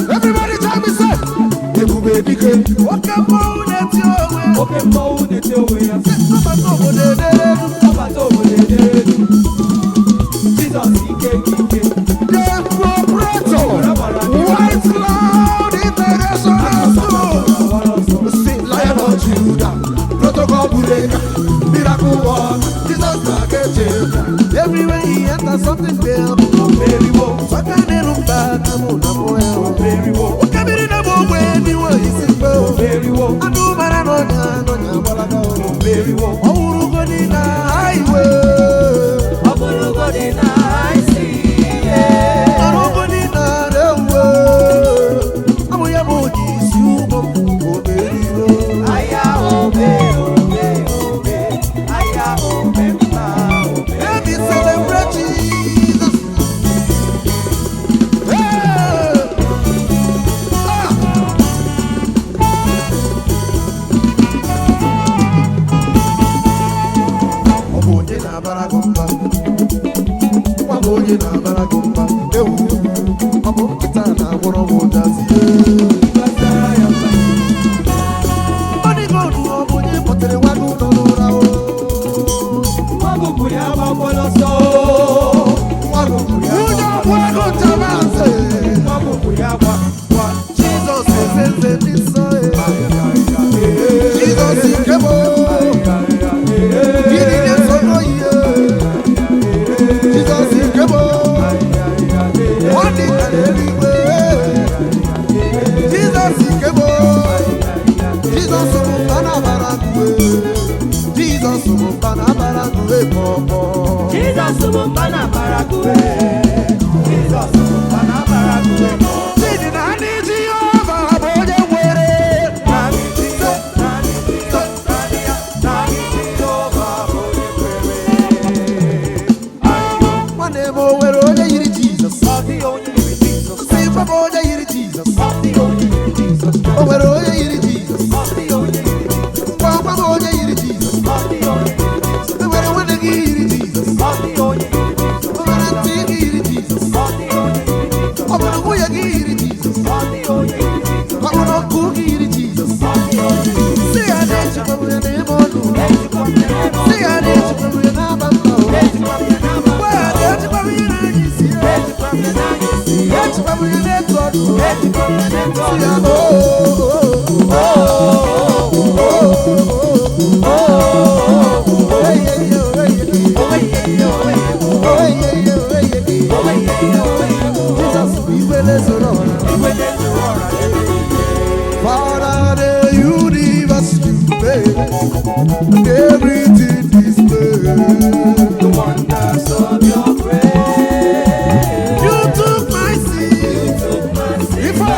Everybody tell me say, everywhere he enters something there. Very well. So can they look back? I'm on very well. What can be the number when you are simple? Very well. I do my no, very well. Oh, go in the highway. Oh, go in the high sea. Oh, go in the way. I'm your body, you go very well. I obey. Celebrate Jesus. Oboje na baragumba. Oboje na baragumba. Obo kita na woro moja si. Oni go du oboje potere wadu no ra o. Wago kuya ba polo so. Jesus is in this side. Jesus is come on. He didn't follow you. Jesus is come on. One day and everywhere. Jesus is come on. Jesus is Banabarague. Jesus is Banabarague. Jesus is Banabarague. Jesus is Banabarague. Father, the universe you made, everything displayed, the wonders of your grace. You took my sin, if I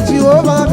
Jehovah,